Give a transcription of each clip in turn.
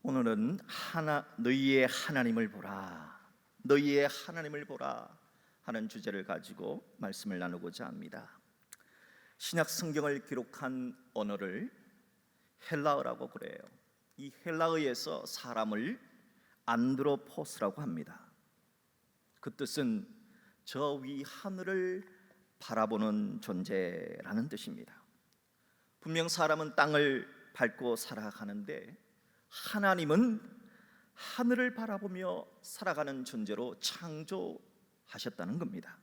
오늘은 너희의 하나님을 보라, 너희의 하나님을 보라 하는 주제를 가지고 말씀을 나누고자 합니다. 신약 성경을 기록한 언어를 헬라어라고 그래요. 이 헬라어에서 사람을 안드로포스라고 합니다. 그 뜻은 저 위 하늘을 바라보는 존재라는 뜻입니다. 분명 사람은 땅을 밟고 살아가는데 하나님은 하늘을 바라보며 살아가는 존재로 창조하셨다는 겁니다.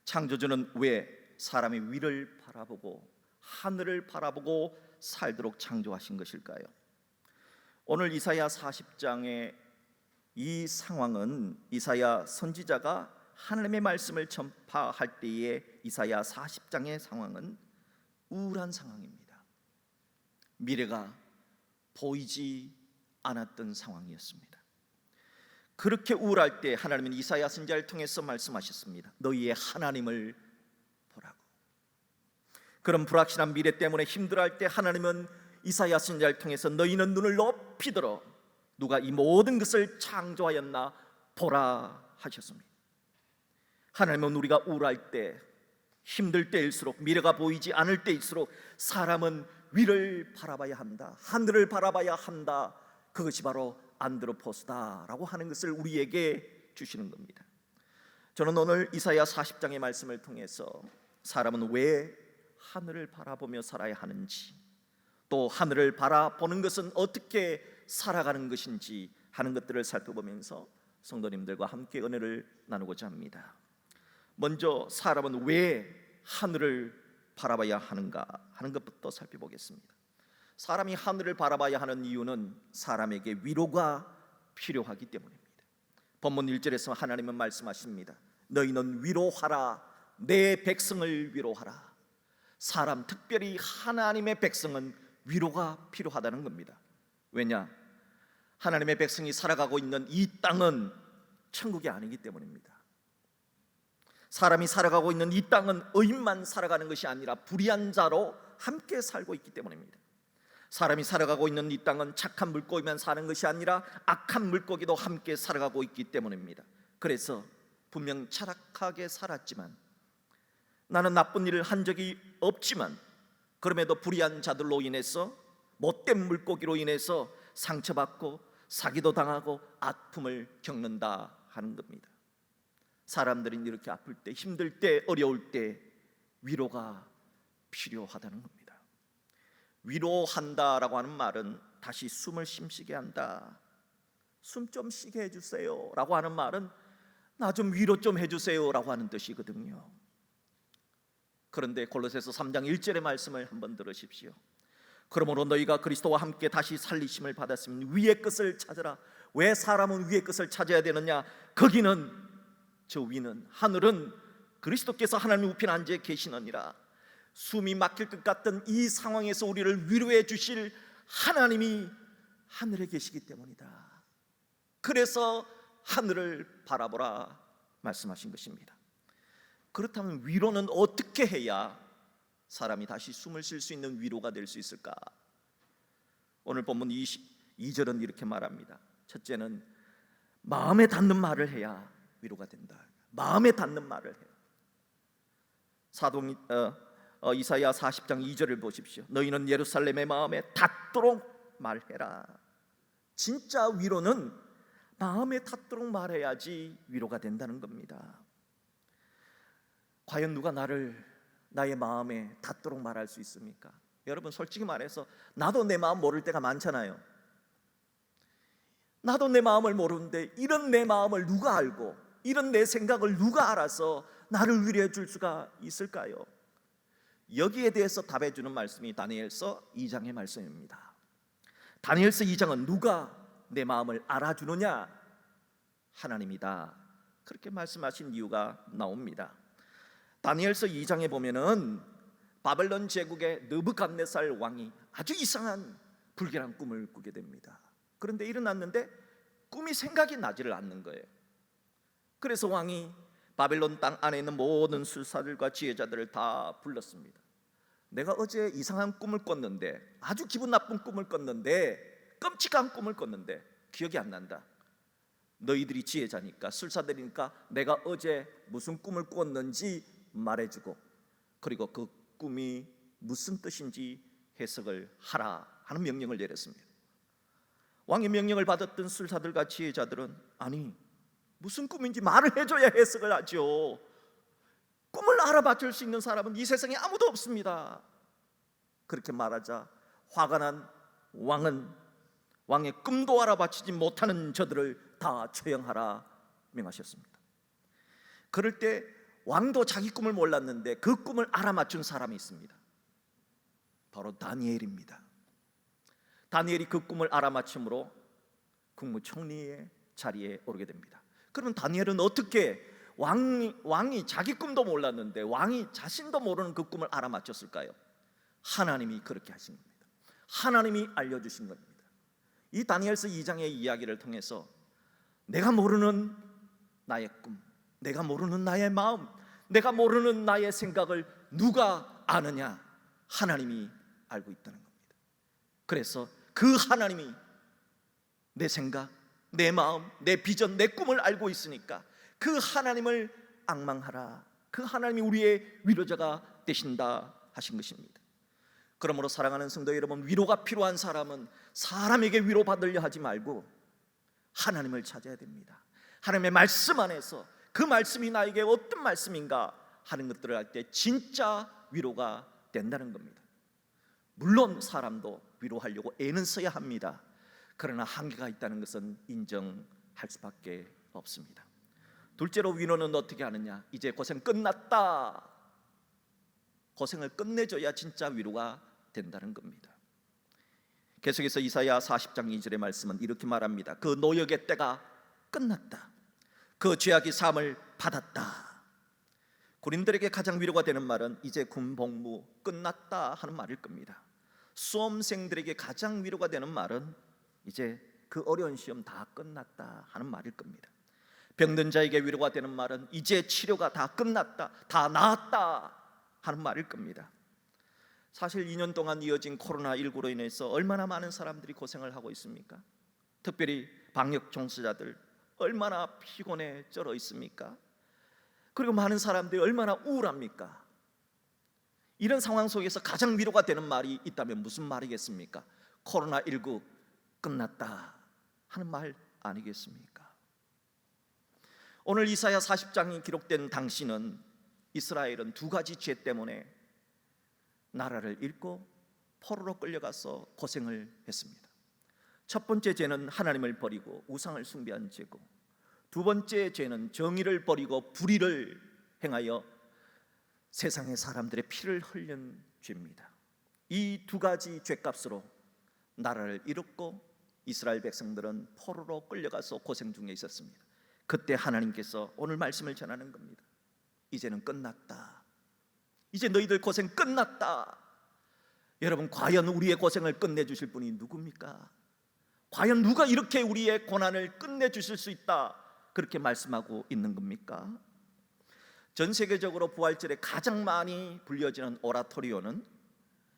창조주는 왜 사람이 위를 바라보고 하늘을 바라보고 살도록 창조하신 것일까요? 오늘 이사야 40장의 이 상황은 이사야 선지자가 하나님의 말씀을 전파할 때의 이사야 40장의 상황은 우울한 상황입니다. 미래가 보이지 않았던 상황이었습니다. 그렇게 우울할 때 하나님은 이사야 선지자를 통해서 말씀하셨습니다. 너희의 하나님을 보라고. 그런 불확실한 미래 때문에 힘들어할 때 하나님은 이사야 선지자를 통해서 너희는 눈을 높이 들어 누가 이 모든 것을 창조하였나 보라 하셨습니다. 하나님은 우리가 우울할 때, 힘들 때일수록, 미래가 보이지 않을 때일수록 사람은 위를 바라봐야 한다, 하늘을 바라봐야 한다. 그것이 바로 안드로포스다라고 하는 것을 우리에게 주시는 겁니다. 저는 오늘 이사야 40장의 말씀을 통해서 사람은 왜 하늘을 바라보며 살아야 하는지, 또 하늘을 바라보는 것은 어떻게 살아가는 것인지 하는 것들을 살펴보면서 성도님들과 함께 은혜를 나누고자 합니다. 먼저 사람은 왜 하늘을 바라봐야 하는가 하는 것부터 살펴보겠습니다. 사람이 하늘을 바라봐야 하는 이유는 사람에게 위로가 필요하기 때문입니다. 본문 1절에서 하나님은 말씀하십니다. 너희는 위로하라, 내 백성을 위로하라. 사람, 특별히 하나님의 백성은 위로가 필요하다는 겁니다. 왜냐? 하나님의 백성이 살아가고 있는 이 땅은 천국이 아니기 때문입니다. 사람이 살아가고 있는 이 땅은 의인만 살아가는 것이 아니라 불의한 자로 함께 살고 있기 때문입니다. 사람이 살아가고 있는 이 땅은 착한 물고기만 사는 것이 아니라 악한 물고기도 함께 살아가고 있기 때문입니다. 그래서 분명 철학하게 살았지만, 나는 나쁜 일을 한 적이 없지만, 그럼에도 불의한 자들로 인해서, 못된 물고기로 인해서 상처받고 사기도 당하고 아픔을 겪는다 하는 겁니다. 사람들은 이렇게 아플 때, 힘들 때, 어려울 때 위로가 필요하다는 겁니다. 위로한다라고 하는 말은 다시 숨을 쉼쉬게 한다, 숨 좀 쉬게 해주세요 라고 하는 말은 나 좀 위로 좀 해주세요 라고 하는 뜻이거든요. 그런데 골로새서 3장 1절의 말씀을 한번 들으십시오. 그러므로 너희가 그리스도와 함께 다시 살리심을 받았으면 위의 것을 찾으라. 왜 사람은 위의 것을 찾아야 되느냐? 거기는, 저 위는, 하늘은 그리스도께서 하나님 우편 앉아 계시느니라. 숨이 막힐 것 같던 이 상황에서 우리를 위로해 주실 하나님이 하늘에 계시기 때문이다. 그래서 하늘을 바라보라 말씀하신 것입니다. 그렇다면 위로는 어떻게 해야 사람이 다시 숨을 쉴 수 있는 위로가 될 수 있을까? 오늘 본문 22절은 이렇게 말합니다. 첫째는 마음에 닿는 말을 해야 위로가 된다. 마음에 닿는 말을 해요. 이사야 40장 2절을 보십시오. 너희는 예루살렘의 마음에 닿도록 말해라. 진짜 위로는 마음에 닿도록 말해야지 위로가 된다는 겁니다. 과연 누가 나의 마음에 닿도록 말할 수 있습니까? 여러분, 솔직히 말해서 나도 내 마음 모를 때가 많잖아요. 나도 내 마음을 모르는데 이런 내 마음을 누가 알고, 이런 내 생각을 누가 알아서 나를 위로해 줄 수가 있을까요? 여기에 대해서 답해 주는 말씀이 다니엘서 2장의 말씀입니다. 다니엘서 2장은 누가 내 마음을 알아주느냐? 하나님이다. 그렇게 말씀하신 이유가 나옵니다. 다니엘서 2장에 보면은 바벨론 제국의 느부갓네살 왕이 아주 이상한 불길한 꿈을 꾸게 됩니다. 그런데 일어났는데 꿈이 생각이 나지를 않는 거예요. 그래서 왕이 바벨론 땅 안에 있는 모든 술사들과 지혜자들을 다 불렀습니다. 내가 어제 이상한 꿈을 꿨는데, 아주 기분 나쁜 꿈을 꿨는데 끔찍한 꿈을 꿨는데 기억이 안 난다. 너희들이 지혜자니까, 술사들이니까 내가 어제 무슨 꿈을 꿨는지 말해주고, 그리고 그 꿈이 무슨 뜻인지 해석을 하라 하는 명령을 내렸습니다. 왕의 명령을 받았던 술사들과 지혜자들은 아니, 무슨 꿈인지 말을 해줘야 해석을 하죠. 꿈을 알아맞힐 수 있는 사람은 이 세상에 아무도 없습니다. 그렇게 말하자 화가 난 왕은 왕의 꿈도 알아맞히지 못하는 저들을 다 처형하라 명하셨습니다. 그럴 때 왕도 자기 꿈을 몰랐는데 그 꿈을 알아맞춘 사람이 있습니다. 바로 다니엘입니다. 다니엘이 그 꿈을 알아맞힘으로 국무총리의 자리에 오르게 됩니다. 그러면 다니엘은 어떻게 왕이 자기 꿈도 몰랐는데 왕이 자신도 모르는 그 꿈을 알아맞혔을까요? 하나님이 그렇게 하신 겁니다. 하나님이 알려주신 겁니다. 이 다니엘서 2장의 이야기를 통해서 내가 모르는 나의 꿈, 내가 모르는 나의 마음, 내가 모르는 나의 생각을 누가 아느냐? 하나님이 알고 있다는 겁니다. 그래서 그 하나님이 내 생각, 내 마음, 내 비전, 내 꿈을 알고 있으니까 그 하나님을 앙망하라. 그 하나님이 우리의 위로자가 되신다 하신 것입니다. 그러므로 사랑하는 성도 여러분, 위로가 필요한 사람은 사람에게 위로받으려 하지 말고 하나님을 찾아야 됩니다. 하나님의 말씀 안에서 그 말씀이 나에게 어떤 말씀인가 하는 것들을 할 때 진짜 위로가 된다는 겁니다. 물론 사람도 위로하려고 애는 써야 합니다. 그러나 한계가 있다는 것은 인정할 수밖에 없습니다. 둘째로 위로는 어떻게 하느냐? 이제 고생 끝났다. 고생을 끝내줘야 진짜 위로가 된다는 겁니다. 계속해서 이사야 40장 2절의 말씀은 이렇게 말합니다. 그 노역의 때가 끝났다. 그 죄악이 사함을 받았다. 군인들에게 가장 위로가 되는 말은 이제 군복무 끝났다 하는 말일 겁니다. 수험생들에게 가장 위로가 되는 말은 이제 그 어려운 시험 다 끝났다 하는 말일 겁니다. 병든 자에게 위로가 되는 말은 이제 치료가 다 끝났다, 다 나았다 하는 말일 겁니다. 사실 2년 동안 이어진 코로나19로 인해서 얼마나 많은 사람들이 고생을 하고 있습니까? 특별히 방역 종사자들 얼마나 피곤에 쩔어 있습니까? 그리고 많은 사람들이 얼마나 우울합니까? 이런 상황 속에서 가장 위로가 되는 말이 있다면 무슨 말이겠습니까? 코로나19 끝났다 하는 말 아니겠습니까? 오늘 이사야 40장이 기록된 당시는 이스라엘은 두 가지 죄 때문에 나라를 잃고 포로로 끌려가서 고생을 했습니다. 첫 번째 죄는 하나님을 버리고 우상을 숭배한 죄고, 두 번째 죄는 정의를 버리고 불의를 행하여 세상의 사람들의 피를 흘린 죄입니다. 이 두 가지 죄값으로 나라를 잃었고 이스라엘 백성들은 포로로 끌려가서 고생 중에 있었습니다. 그때 하나님께서 오늘 말씀을 전하는 겁니다. 이제는 끝났다. 이제 너희들 고생 끝났다. 여러분, 과연 우리의 고생을 끝내주실 분이 누굽니까? 과연 누가 이렇게 우리의 고난을 끝내주실 수 있다 그렇게 말씀하고 있는 겁니까? 전 세계적으로 부활절에 가장 많이 불려지는 오라토리오는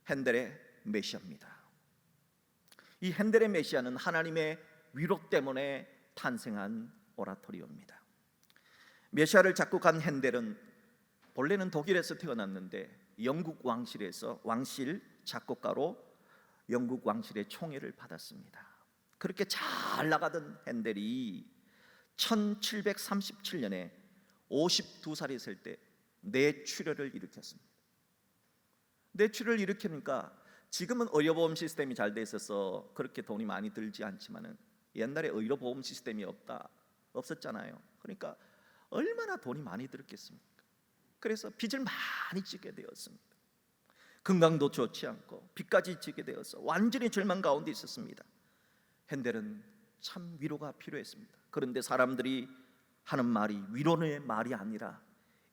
핸델의 메시아입니다. 이 핸델의 메시아는 하나님의 위로 때문에 탄생한 오라토리오입니다. 메시아를 작곡한 핸델은 본래는 독일에서 태어났는데 영국 왕실에서 왕실 작곡가로 영국 왕실의 총애를 받았습니다. 그렇게 잘 나가던 핸델이 1737년에 52살이 있을 때 뇌출혈을 일으켰습니다. 뇌출혈을 일으키니까 지금은 의료보험 시스템이 잘 돼 있어서 그렇게 돈이 많이 들지 않지만은 옛날에 의료보험 시스템이 없었잖아요. 그러니까 얼마나 돈이 많이 들었겠습니까? 그래서 빚을 많이 지게 되었습니다. 건강도 좋지 않고 빚까지 지게 되어서 완전히 절망 가운데 있었습니다. 핸델은 참 위로가 필요했습니다. 그런데 사람들이 하는 말이 위로의 말이 아니라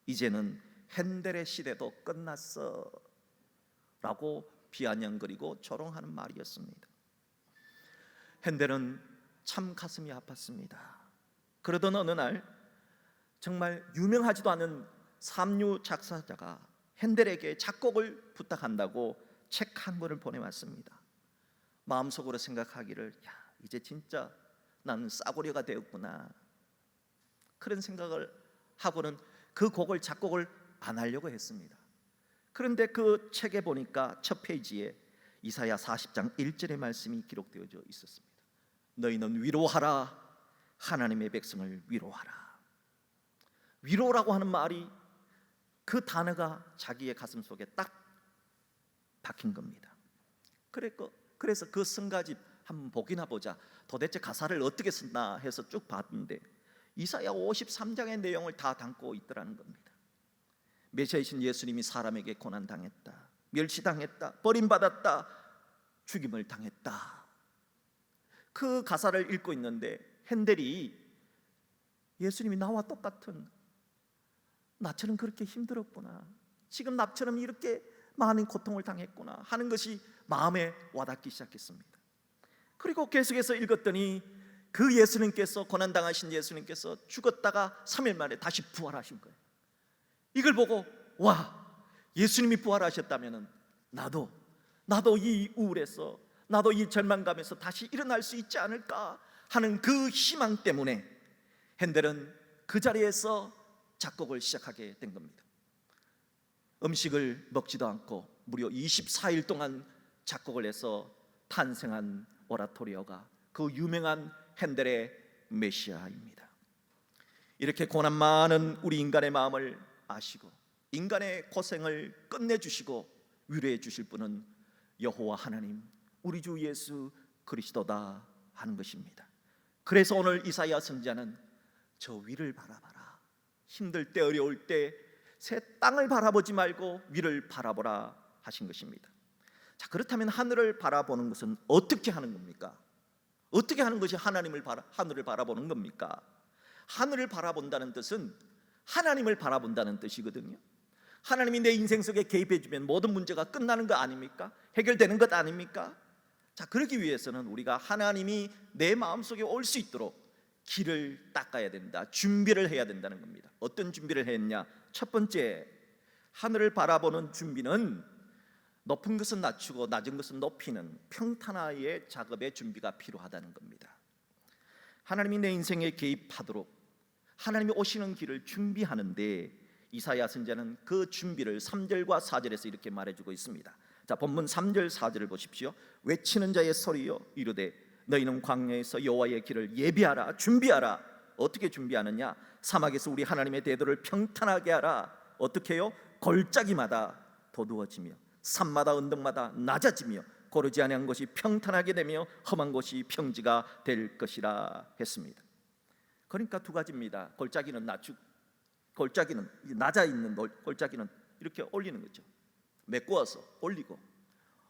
이제는 핸델의 시대도 끝났어 라고 비아냥거리고 조롱하는 말이었습니다. 핸델은 참 가슴이 아팠습니다. 그러던 어느 날 정말 유명하지도 않은 삼류 작사자가 핸델에게 작곡을 부탁한다고 책 한 권을 보내왔습니다. 마음속으로 생각하기를, 야, 이제 진짜 나는 싸구려가 되었구나, 그런 생각을 하고는 그 곡을 작곡을 안 하려고 했습니다. 그런데 그 책에 보니까 첫 페이지에 이사야 40장 1절의 말씀이 기록되어져 있었습니다. 너희는 위로하라, 하나님의 백성을 위로하라. 위로라고 하는 말이, 그 단어가 자기의 가슴 속에 딱 박힌 겁니다. 그래서 그 성가집 한번 보기나 보자, 도대체 가사를 어떻게 썼나 해서 쭉 봤는데 이사야 53장의 내용을 다 담고 있더라는 겁니다. 메시아이신 예수님이 사람에게 고난당했다, 멸시당했다, 버림받았다, 죽임을 당했다. 그 가사를 읽고 있는데 핸델이 예수님이 나와 똑같은, 나처럼 그렇게 힘들었구나, 지금 나처럼 이렇게 많은 고통을 당했구나 하는 것이 마음에 와닿기 시작했습니다. 그리고 계속해서 읽었더니 그 예수님께서, 고난당하신 예수님께서 죽었다가 3일 만에 다시 부활하신 거예요. 이걸 보고, 와, 예수님이 부활하셨다면 나도 이 우울에서, 나도 이 절망감에서 다시 일어날 수 있지 않을까 하는 그 희망 때문에 핸델은 그 자리에서 작곡을 시작하게 된 겁니다. 음식을 먹지도 않고 무려 24일 동안 작곡을 해서 탄생한 오라토리오가 그 유명한 핸델의 메시아입니다. 이렇게 고난 많은 우리 인간의 마음을 아시고 인간의 고생을 끝내주시고 위로해 주실 분은 여호와 하나님, 우리 주 예수 그리스도다 하는 것입니다. 그래서 오늘 이사야 선지자는 저 위를 바라봐라, 힘들 때, 어려울 때 새 땅을 바라보지 말고 위를 바라보라 하신 것입니다. 자, 그렇다면 하늘을 바라보는 것은 어떻게 하는 겁니까? 어떻게 하는 것이 하늘을 바라보는 겁니까? 하늘을 바라본다는 뜻은 하나님을 바라본다는 뜻이거든요. 하나님이 내 인생 속에 개입해 주면 모든 문제가 끝나는 거 아닙니까? 해결되는 것 아닙니까? 자, 그러기 위해서는 우리가 하나님이 내 마음속에 올 수 있도록 길을 닦아야 된다, 준비를 해야 된다는 겁니다. 어떤 준비를 했냐? 첫 번째, 하늘을 바라보는 준비는 높은 것은 낮추고 낮은 것은 높이는 평탄화의 작업의 준비가 필요하다는 겁니다. 하나님이 내 인생에 개입하도록 하나님이 오시는 길을 준비하는데 이사야 선지자는 그 준비를 3절과 4절에서 이렇게 말해주고 있습니다. 자, 본문 3절 4절을 보십시오. 외치는 자의 소리여 이르되 너희는 광야에서 여호와의 길을 예비하라, 준비하라. 어떻게 준비하느냐? 사막에서 우리 하나님의 대도를 평탄하게 하라. 어떻게 해요? 골짜기마다 도두어지며 산마다 언덕마다 낮아지며 고르지 아니한 것이 평탄하게 되며 험한 곳이 평지가 될 것이라 했습니다. 그러니까 두 가지입니다. 골짜기는 낮아 있는 골짜기는 이렇게 올리는 거죠. 메꾸어서 올리고,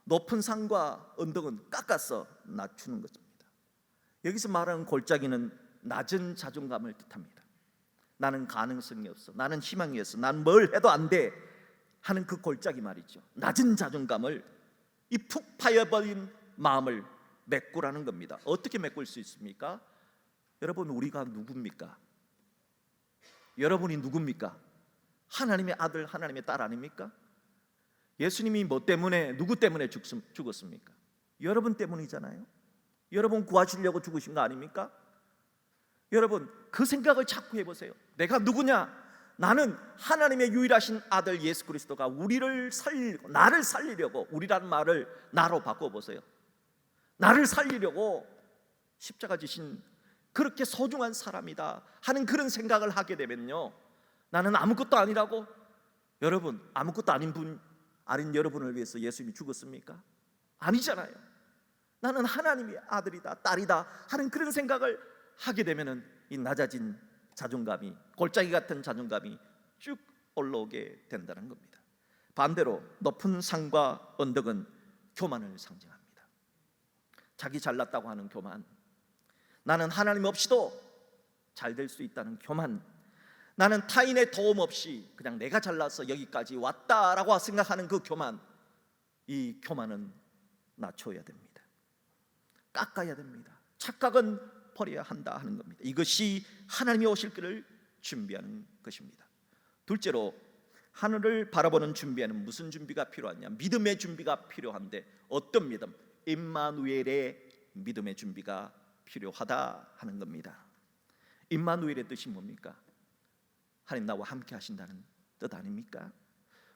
높은 산과 언덕은 깎아서 낮추는 것입니다. 여기서 말하는 골짜기는 낮은 자존감을 뜻합니다. 나는 가능성이 없어, 나는 희망이 없어, 난 뭘 해도 안 돼 하는 그 골짜기 말이죠. 낮은 자존감을, 이 푹 파여버린 마음을 메꾸라는 겁니다. 어떻게 메꿀 수 있습니까? 여러분, 우리가 누굽니까? 여러분이 누굽니까? 하나님의 아들, 하나님의 딸 아닙니까? 예수님이 뭐 때문에, 누구 때문에 죽었습니까? 여러분 때문이잖아요. 여러분 구하시려고 죽으신 거 아닙니까? 여러분, 그 생각을 자꾸 해보세요. 내가 누구냐? 나는 하나님의 유일하신 아들 예수 그리스도가 우리를 살리고, 나를 살리려고, 우리라는 말을 나로 바꿔보세요. 나를 살리려고 십자가 지신 그렇게 소중한 사람이다 하는 그런 생각을 하게 되면요, 나는 아무것도 아니라고. 여러분, 아무것도 아닌 여러분을 위해서 예수님이 죽었습니까? 아니잖아요. 나는 하나님의 아들이다, 딸이다 하는 그런 생각을 하게 되면은 이 낮아진 자존감이, 골짜기 같은 자존감이 쭉 올라오게 된다는 겁니다. 반대로 높은 산과 언덕은 교만을 상징합니다. 자기 잘났다고 하는 교만, 나는 하나님 없이도 잘 될 수 있다는 교만, 나는 타인의 도움 없이 그냥 내가 잘나서 여기까지 왔다라고 생각하는 그 교만, 이 교만은 낮춰야 됩니다. 깎아야 됩니다. 착각은 버려야 한다 하는 겁니다. 이것이 하나님이 오실 길을 준비하는 것입니다. 둘째로, 하늘을 바라보는 준비에는 무슨 준비가 필요하냐? 믿음의 준비가 필요한데, 어떤 믿음? 임마누엘의 믿음의 준비가 필요하다 하는 겁니다. 임마누엘의 뜻이 뭡니까? 하나님 나와 함께 하신다는 뜻 아닙니까?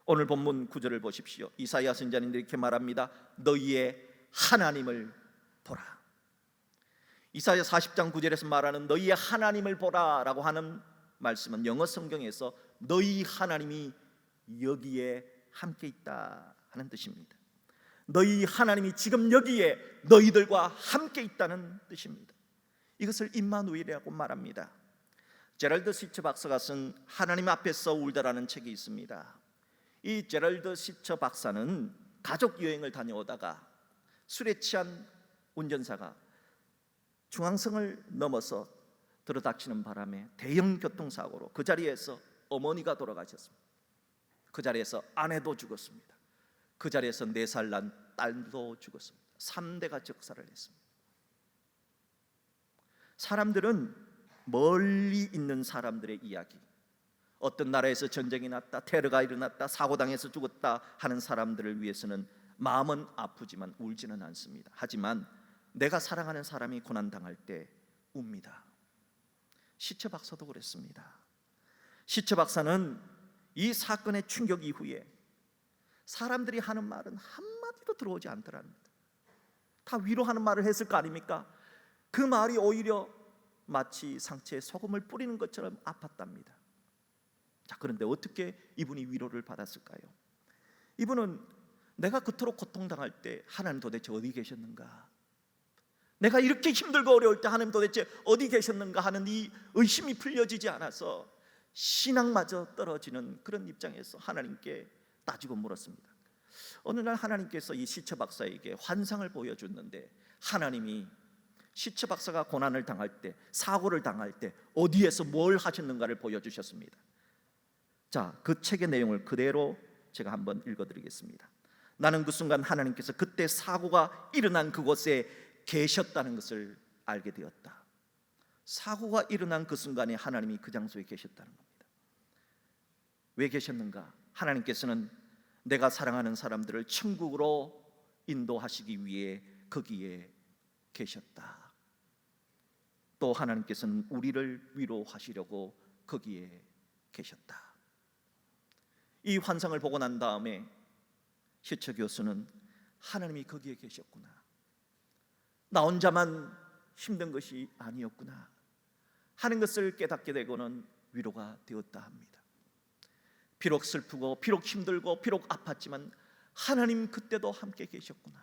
오늘 본문 9절을 보십시오. 이사야 선지자는 이렇게 말합니다. 너희의 하나님을 보라. 이사야 40장 9절에서 말하는 너희의 하나님을 보라라고 하는 말씀은 영어 성경에서 너희 하나님이 여기에 함께 있다 하는 뜻입니다. 너희 하나님이 지금 여기에 너희들과 함께 있다는 뜻입니다. 이것을 임마누엘이라고 말합니다. 제럴드 시처 박사가 쓴 하나님 앞에서 울다라는 책이 있습니다. 이 제럴드 시처 박사는 가족 여행을 다녀오다가 술에 취한 운전사가 중앙선을 넘어서 들어닥치는 바람에 대형 교통사고로 그 자리에서 어머니가 돌아가셨습니다. 그 자리에서 아내도 죽었습니다. 그 자리에서 4살 난 딸도 죽었습니다. 3대가 즉사를 했습니다. 사람들은 멀리 있는 사람들의 이야기, 어떤 나라에서 전쟁이 났다, 테러가 일어났다, 사고당해서 죽었다 하는 사람들을 위해서는 마음은 아프지만 울지는 않습니다. 하지만 내가 사랑하는 사람이 고난당할 때 웁니다. 시처 박사도 그랬습니다. 시처 박사는 이 사건의 충격 이후에 사람들이 하는 말은 한마디도 들어오지 않더랍니다. 다 위로하는 말을 했을 거 아닙니까? 그 말이 오히려 마치 상처에 소금을 뿌리는 것처럼 아팠답니다. 자, 그런데 어떻게 이분이 위로를 받았을까요? 이분은 내가 그토록 고통당할 때 하나님 도대체 어디 계셨는가, 내가 이렇게 힘들고 어려울 때 하나님 도대체 어디 계셨는가 하는 이 의심이 풀려지지 않아서 신앙마저 떨어지는 그런 입장에서 하나님께 따지고 물었습니다. 어느 날 하나님께서 이 시처 박사에게 환상을 보여줬는데 하나님이 시처 박사가 고난을 당할 때, 사고를 당할 때 어디에서 뭘 하셨는가를 보여주셨습니다. 자, 그 책의 내용을 그대로 제가 한번 읽어드리겠습니다. 나는 그 순간 하나님께서 그때 사고가 일어난 그곳에 계셨다는 것을 알게 되었다. 사고가 일어난 그 순간에 하나님이 그 장소에 계셨다는 겁니다. 왜 계셨는가? 하나님께서는 내가 사랑하는 사람들을 천국으로 인도하시기 위해 거기에 계셨다. 또 하나님께서는 우리를 위로하시려고 거기에 계셨다. 이 환상을 보고 난 다음에 시처 교수는 하나님이 거기에 계셨구나, 나 혼자만 힘든 것이 아니었구나 하는 것을 깨닫게 되고는 위로가 되었다 합니다. 비록 슬프고 비록 힘들고 비록 아팠지만 하나님 그때도 함께 계셨구나.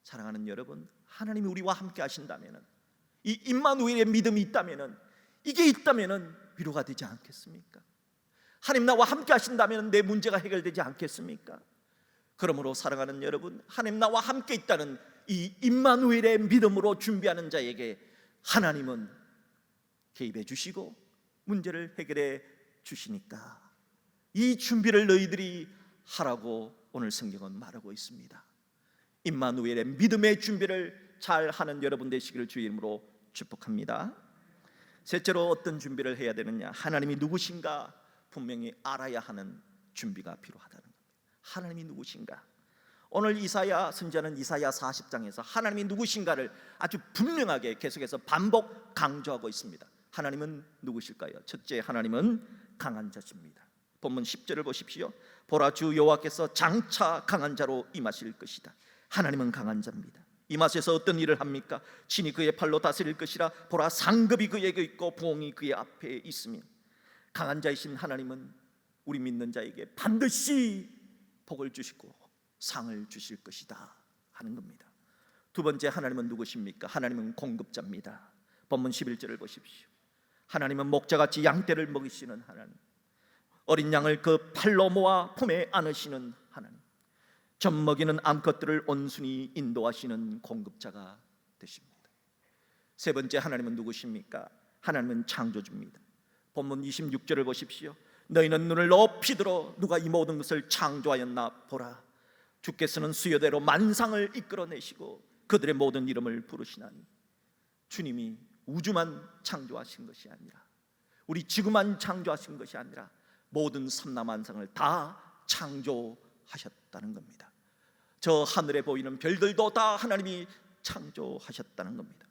사랑하는 여러분, 하나님이 우리와 함께 하신다면, 이 임마누엘의 믿음이 있다면, 이게 있다면 위로가 되지 않겠습니까? 하나님 나와 함께 하신다면 내 문제가 해결되지 않겠습니까? 그러므로 사랑하는 여러분, 하나님 나와 함께 있다는 이 임마누엘의 믿음으로 준비하는 자에게 하나님은 개입해 주시고 문제를 해결해 주시니까 이 준비를 너희들이 하라고 오늘 성경은 말하고 있습니다. 임마누엘의 믿음의 준비를 잘 하는 여러분 되시기를 주의 이름으로 축복합니다. 셋째로 어떤 준비를 해야 되느냐? 하나님이 누구신가 분명히 알아야 하는 준비가 필요하다는 겁니다. 하나님이 누구신가? 오늘 이사야 선지자는 이사야 40장에서 하나님이 누구신가를 아주 분명하게 계속해서 반복 강조하고 있습니다. 하나님은 누구실까요? 첫째, 하나님은 강한 자십니다. 본문 10절을 보십시오. 보라, 주 여호와께서 장차 강한 자로 임하실 것이다. 하나님은 강한 자입니다. 임하셔서 어떤 일을 합니까? 친히 그의 팔로 다스릴 것이라. 보라, 상급이 그에게 있고 부흥이 그의 앞에 있으며. 강한 자이신 하나님은 우리 믿는 자에게 반드시 복을 주시고 상을 주실 것이다 하는 겁니다. 두 번째, 하나님은 누구십니까? 하나님은 공급자입니다. 본문 11절을 보십시오. 하나님은 목자같이 양떼를 먹이시는 하나님, 어린 양을 그 팔로 모아 품에 안으시는 하나님, 젖 먹이는 암컷들을 온순히 인도하시는 공급자가 되십니다. 세 번째, 하나님은 누구십니까? 하나님은 창조주입니다. 본문 26절을 보십시오. 너희는 눈을 높이 들어 누가 이 모든 것을 창조하였나 보라. 주께서는 수요대로 만상을 이끌어내시고 그들의 모든 이름을 부르시나니. 주님이 우주만 창조하신 것이 아니라, 우리 지구만 창조하신 것이 아니라 모든 삼라만상을 다 창조하셨다는 겁니다. 저 하늘에 보이는 별들도 다 하나님이 창조하셨다는 겁니다.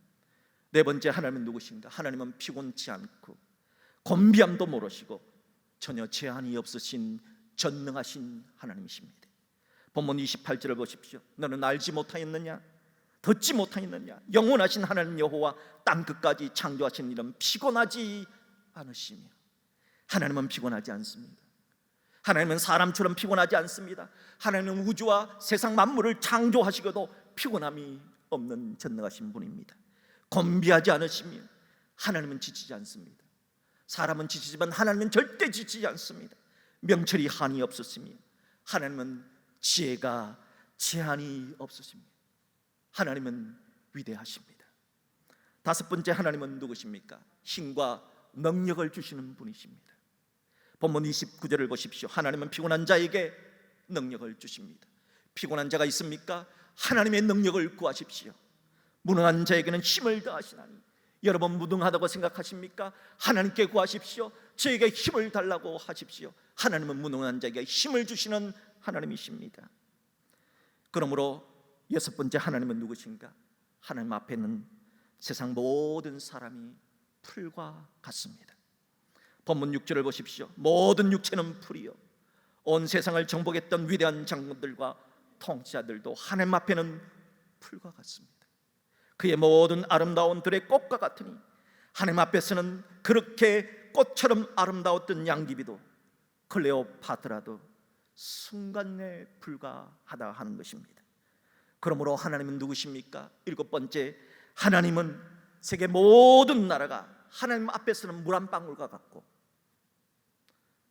네 번째, 하나님은 누구신가? 하나님은 피곤치 않고 곤비함도 모르시고 전혀 제한이 없으신 전능하신 하나님이십니다. 본문 28절을 보십시오. 너는 알지 못하였느냐? 듣지 못하였느냐? 영원하신 하나님 여호와 땅 끝까지 창조하신 이는 피곤하지 않으시며. 하나님은 피곤하지 않습니다. 하나님은 사람처럼 피곤하지 않습니다. 하나님은 우주와 세상 만물을 창조하시고도 피곤함이 없는 전능하신 분입니다. 곤비하지 않으시며 하나님은 지치지 않습니다. 사람은 지치지만 하나님은 절대 지치지 않습니다. 명철이 한이 없으시며 하나님은 지혜가 제한이 없으십니다. 하나님은 위대하십니다. 다섯 번째, 하나님은 누구십니까? 힘과 능력을 주시는 분이십니다. 본문 29절을 보십시오. 하나님은 피곤한 자에게 능력을 주십니다. 피곤한 자가 있습니까? 하나님의 능력을 구하십시오. 무능한 자에게는 힘을 더하시나니. 여러분 무능하다고 생각하십니까? 하나님께 구하십시오. 저에게 힘을 달라고 하십시오. 하나님은 무능한 자에게 힘을 주시는 하나님이십니다. 그러므로 여섯 번째, 하나님은 누구신가? 하나님 앞에는 세상 모든 사람이 풀과 같습니다. 본문 6절을 보십시오. 모든 육체는 풀이요 온 세상을 정복했던 위대한 장군들과 통치자들도 하나님 앞에는 풀과 같습니다. 그의 모든 아름다운 들의 꽃과 같으니 하나님 앞에서는 그렇게 꽃처럼 아름다웠던 양귀비도 클레오파트라도 순간에 불과하다 하는 것입니다. 그러므로 하나님은 누구십니까? 일곱 번째, 하나님은 세계 모든 나라가 하나님 앞에서는 물 한 방울과 같고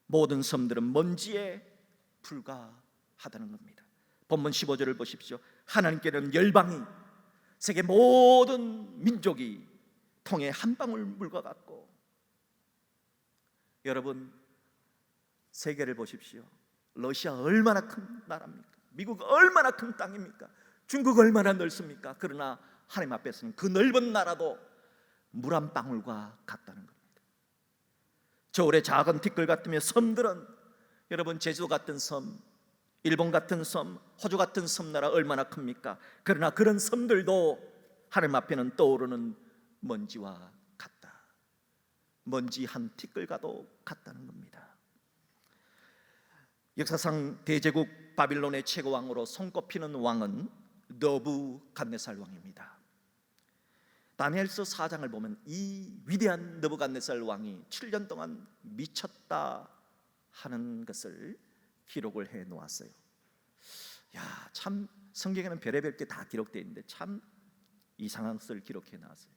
모든 섬들은 먼지에 불과하다는 겁니다. 본문 15절을 보십시오. 하나님께는 열방이 세계 모든 민족이 통에 한 방울 물과 같고. 여러분 세계를 보십시오. 러시아 얼마나 큰 나라입니까? 미국 얼마나 큰 땅입니까? 중국 얼마나 넓습니까? 그러나 하나님 앞에서는 그 넓은 나라도 물 한 방울과 같다는 겁니다. 저울의 작은 티끌 같으며 섬들은, 여러분 제주도 같은 섬, 일본 같은 섬, 호주 같은 섬나라 얼마나 큽니까? 그러나 그런 섬들도 하나님 앞에는 떠오르는 먼지와 같다. 먼지 한 티끌과도 같다는 겁니다. 역사상 대제국 바빌론의 최고왕으로 손꼽히는 왕은 느부갓네살 왕입니다. 다니엘서 4장을 보면 이 위대한 느부갓네살 왕이 7년 동안 미쳤다 하는 것을 기록을 해 놓았어요. 야, 참 성경에는 별의별 게 다 기록되어 있는데 참 이상한 것을 기록해 놨어요.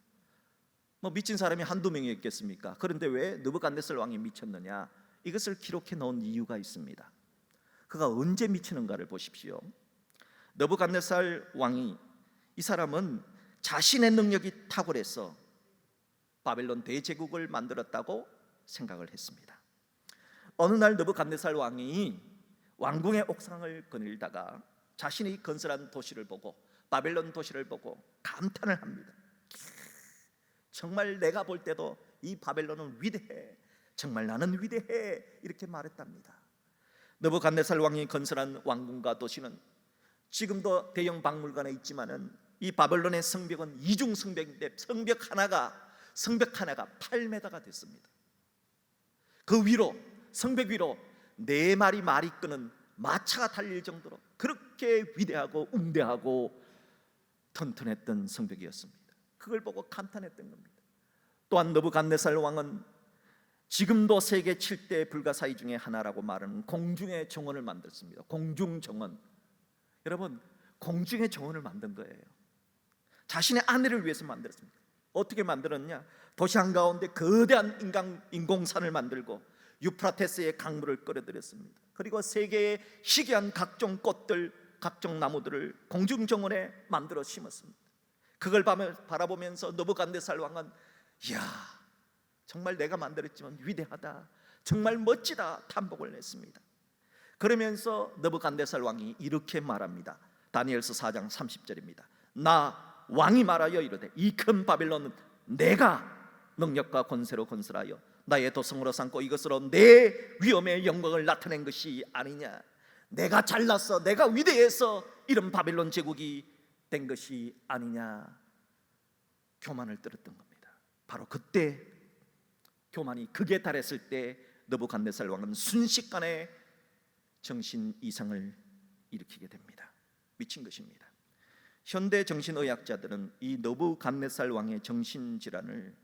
뭐 미친 사람이 한두 명이 있겠습니까? 그런데 왜 느부갓네살 왕이 미쳤느냐? 이것을 기록해 놓은 이유가 있습니다. 그가 언제 미치는가를 보십시오. 느부갓네살 왕이, 이 사람은 자신의 능력이 탁월해서 바벨론 대제국을 만들었다고 생각을 했습니다. 어느 날 느부갓네살 왕이 왕궁의 옥상을 거닐다가 자신이 건설한 도시를 보고, 바벨론 도시를 보고 감탄을 합니다. 정말 내가 볼 때도 이 바벨론은 위대해, 정말 나는 위대해, 이렇게 말했답니다. 느부갓네살 왕이 건설한 왕궁과 도시는 지금도 대형 박물관에 있지만은 이 바벨론의 성벽은 이중 성벽인데 성벽 하나가 8m가 됐습니다. 그 위로, 성벽 위로 4마리 말이 끄는 마차가 달릴 정도로 그렇게 위대하고 웅대하고 튼튼했던 성벽이었습니다. 그걸 보고 감탄했던 겁니다. 또한 느부갓네살 왕은 지금도 세계 7대 불가사의 중에 하나라고 말하는 공중의 정원을 만들었습니다. 공중정원. 여러분, 공중의 정원을 만든 거예요. 자신의 아내를 위해서 만들었습니다. 어떻게 만들었냐? 도시 한가운데 거대한 인공산을 만들고 유프라테스의 강물을 끌어들였습니다. 그리고 세계의 희귀한 각종 꽃들, 각종 나무들을 공중정원에 만들어 심었습니다. 그걸 바라보면서 느부갓네살 왕은 이야, 정말 내가 만들었지만 위대하다, 정말 멋지다 탐복을 했습니다. 그러면서 느부갓네살 왕이 이렇게 말합니다. 다니엘서 4장 30절입니다. 나 왕이 말하여 이르되 이 큰 바벨론은 내가 능력과 권세로 건설하여 나의 도성으로 삼고 이것으로 내 위엄의 영광을 나타낸 것이 아니냐. 내가 잘났어, 내가 위대해서 이런 바벨론 제국이 된 것이 아니냐 교만을 떨었던 겁니다. 바로 그때 교만이 극에 달했을 때 느부갓네살 왕은 순식간에 정신 이상을 일으키게 됩니다. 미친 것입니다. 현대 정신의학자들은 이 느부갓네살 왕의 정신질환을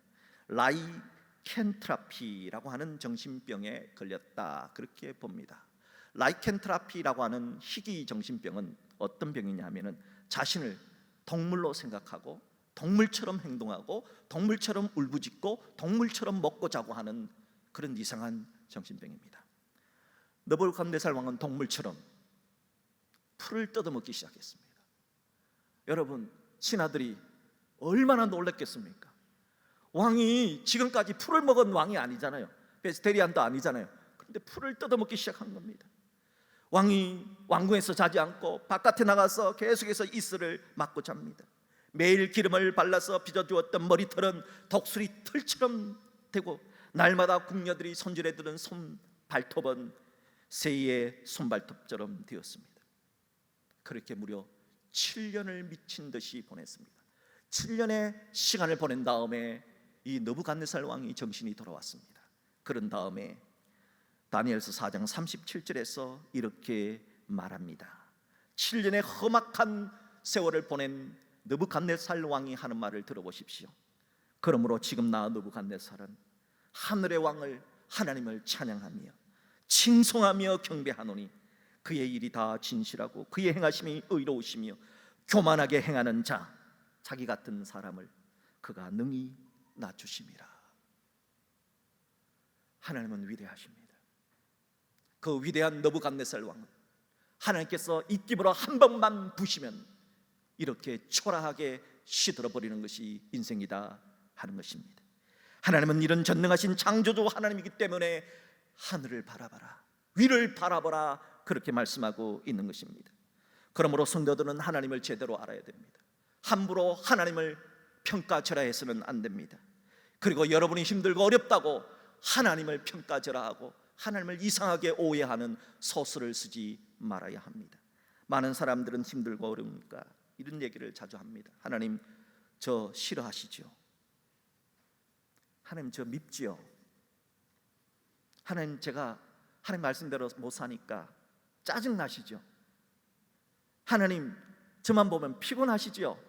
라이켄트라피라고 하는 정신병에 걸렸다 그렇게 봅니다. 라이켄트라피라고 하는 희귀 정신병은 어떤 병이냐 하면은 자신을 동물로 생각하고 동물처럼 행동하고 동물처럼 울부짖고 동물처럼 먹고 자고 하는 그런 이상한 정신병입니다. 느부갓네살 왕은 동물처럼 풀을 뜯어먹기 시작했습니다. 여러분, 신하들이 얼마나 놀랐겠습니까? 왕이 지금까지 풀을 먹은 왕이 아니잖아요. 베스테리안도 아니잖아요. 그런데 풀을 뜯어먹기 시작한 겁니다. 왕이 왕궁에서 자지 않고 바깥에 나가서 계속해서 이슬을 맞고 잡니다. 매일 기름을 발라서 빚어주었던 머리털은 독수리 털처럼 되고 날마다 궁녀들이 손질해두는 손발톱은 새의 손발톱처럼 되었습니다. 그렇게 무려 7년을 미친 듯이 보냈습니다. 7년의 시간을 보낸 다음에 이 느부갓네살 왕이 정신이 돌아왔습니다. 그런 다음에 다니엘서 4장 37절에서 이렇게 말합니다. 7년의 험악한 세월을 보낸 느부갓네살 왕이 하는 말을 들어보십시오. 그러므로 지금 나 느부갓네살은 하늘의 왕을 하나님을 찬양하며 칭송하며 경배하노니 그의 일이 다 진실하고 그의 행하심이 의로우시며 교만하게 행하는 자 자기 같은 사람을 그가 능히 낮추심이라. 하나님은 위대하십니다. 그 위대한 느부갓네살 왕은 하나님께서 입김으로 한 번만 부시면 이렇게 초라하게 시들어버리는 것이 인생이다 하는 것입니다. 하나님은 이런 전능하신 창조주 하나님이기 때문에 하늘을 바라봐라, 위를 바라보라 그렇게 말씀하고 있는 것입니다. 그러므로 성도들은 하나님을 제대로 알아야 됩니다. 함부로 하나님을 평가절하해서는 안 됩니다. 그리고 여러분이 힘들고 어렵다고 하나님을 평가절하하고 하나님을 이상하게 오해하는 소설을 쓰지 말아야 합니다. 많은 사람들은 힘들고 어려우니까 이런 얘기를 자주 합니다. 하나님 저 싫어하시죠? 하나님 저 밉지요? 하나님 제가 하나님 말씀대로 못 사니까 짜증나시죠? 하나님 저만 보면 피곤하시죠?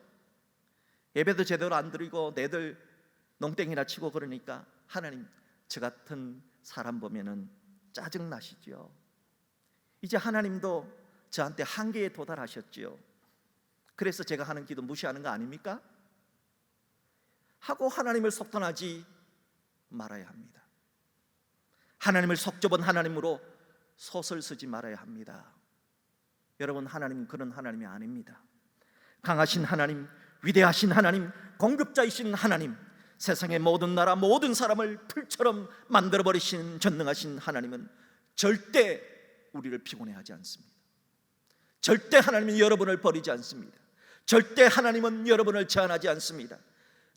예배도 제대로 안 드리고 내들 농땡이나 치고 그러니까 하나님 저 같은 사람 보면은 짜증나시죠? 이제 하나님도 저한테 한계에 도달하셨지요. 그래서 제가 하는 기도 무시하는 거 아닙니까? 하고 하나님을 속단하지 말아야 합니다. 하나님을 속좁은 하나님으로 소설 쓰지 말아야 합니다. 여러분, 하나님은 그런 하나님이 아닙니다. 강하신 하나님, 위대하신 하나님, 공급자이신 하나님, 세상의 모든 나라 모든 사람을 풀처럼 만들어버리신 전능하신 하나님은 절대 우리를 피곤해하지 않습니다. 절대 하나님은 여러분을 버리지 않습니다. 절대 하나님은 여러분을 제한하지 않습니다.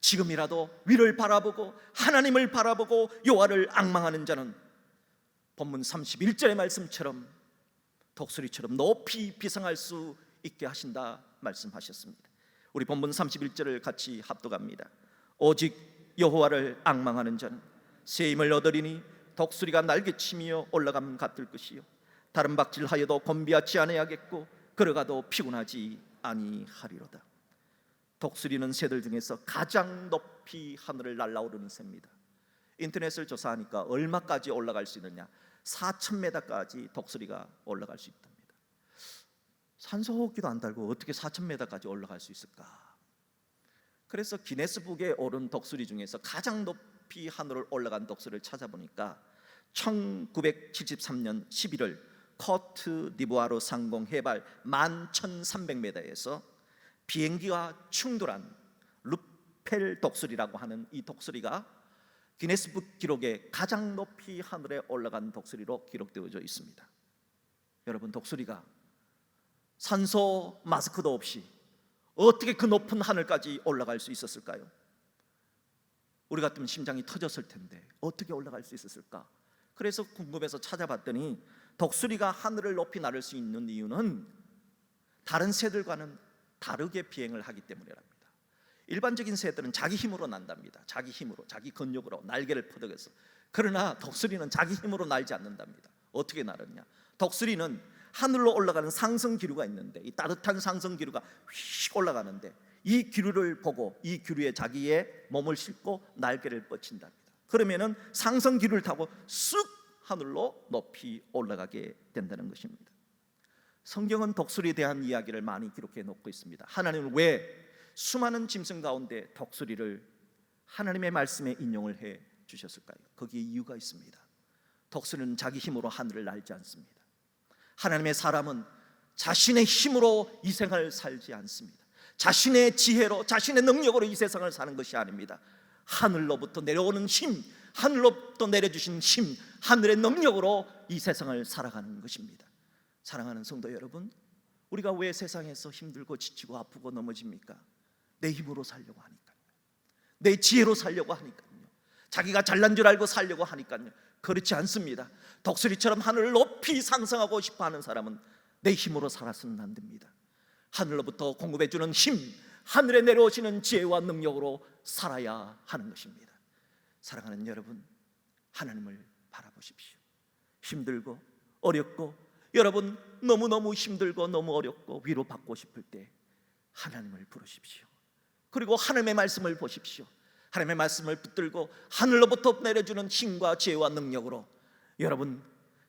지금이라도 위를 바라보고 하나님을 바라보고 여호와를 앙망하는 자는 본문 31절의 말씀처럼 독수리처럼 높이 비상할 수 있게 하신다 말씀하셨습니다. 우리 본문 31절을 같이 합독합니다. 오직 여호와를 앙망하는 자는 새 힘을 얻으리니 독수리가 날개치며 올라감 같을 것이요 다른 박질하여도 곤비하지 아니하겠고 걸어가도 피곤하지 아니하리로다. 독수리는 새들 중에서 가장 높이 하늘을 날아오르는 새입니다. 인터넷을 조사하니까 얼마까지 올라갈 수 있느냐, 4,000m까지 독수리가 올라갈 수 있답니다. 산소호흡기도 안 달고 어떻게 4,000m까지 올라갈 수 있을까? 그래서 기네스북에 오른 독수리 중에서 가장 높이 하늘을 올라간 독수리를 찾아보니까 1973년 11월 코트 디부아르 상공 해발 11,300m에서 비행기와 충돌한 루펠 독수리라고 하는 이 독수리가 기네스북 기록에 가장 높이 하늘에 올라간 독수리로 기록되어져 있습니다. 여러분, 독수리가 산소 마스크도 없이 어떻게 그 높은 하늘까지 올라갈 수 있었을까요? 우리 같으면 심장이 터졌을 텐데 어떻게 올라갈 수 있었을까? 그래서 궁금해서 찾아봤더니 독수리가 하늘을 높이 나를 수 있는 이유는 다른 새들과는 다르게 비행을 하기 때문이랍니다. 일반적인 새들은 자기 힘으로 난답니다. 자기 힘으로, 자기 근육으로 날개를 퍼덕여서. 그러나 독수리는 자기 힘으로 날지 않는답니다. 어떻게 날았냐? 독수리는 하늘로 올라가는 상승 기류가 있는데, 이 따뜻한 상승 기류가 휙 올라가는데, 이 기류를 보고 이 기류에 자기의 몸을 싣고 날개를 뻗친답니다. 그러면은 상승 기류를 타고 쑥 하늘로 높이 올라가게 된다는 것입니다. 성경은 독수리에 대한 이야기를 많이 기록해 놓고 있습니다. 하나님은 왜 수많은 짐승 가운데 독수리를 하나님의 말씀에 인용을 해 주셨을까요? 거기에 이유가 있습니다. 독수리는 자기 힘으로 하늘을 날지 않습니다. 하나님의 사람은 자신의 힘으로 이 생을 살지 않습니다. 자신의 지혜로, 자신의 능력으로 이 세상을 사는 것이 아닙니다. 하늘로부터 내려오는 힘, 하늘로부터 내려주신 힘, 하늘의 능력으로 이 세상을 살아가는 것입니다. 사랑하는 성도 여러분, 우리가 왜 세상에서 힘들고 지치고 아프고 넘어집니까? 내 힘으로 살려고 하니까요. 내 지혜로 살려고 하니까요. 자기가 잘난 줄 알고 살려고 하니까요. 그렇지 않습니다. 독수리처럼 하늘을 높이 상승하고 싶어하는 사람은 내 힘으로 살아서는 안 됩니다. 하늘로부터 공급해주는 힘, 하늘에 내려오시는 지혜와 능력으로 살아야 하는 것입니다. 사랑하는 여러분, 하나님을 바라보십시오. 힘들고 어렵고, 여러분 너무너무 힘들고 너무 어렵고 위로받고 싶을 때 하나님을 부르십시오. 그리고 하나님의 말씀을 보십시오. 하나님의 말씀을 붙들고 하늘로부터 내려주는 힘과 지혜와 능력으로 여러분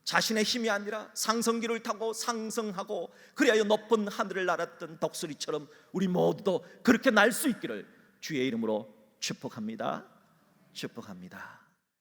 자신의 힘이 아니라 상승기를 타고 상승하고 그리하여 높은 하늘을 날았던 독수리처럼 우리 모두도 그렇게 날 수 있기를 주의 이름으로 축복합니다. 축복합니다.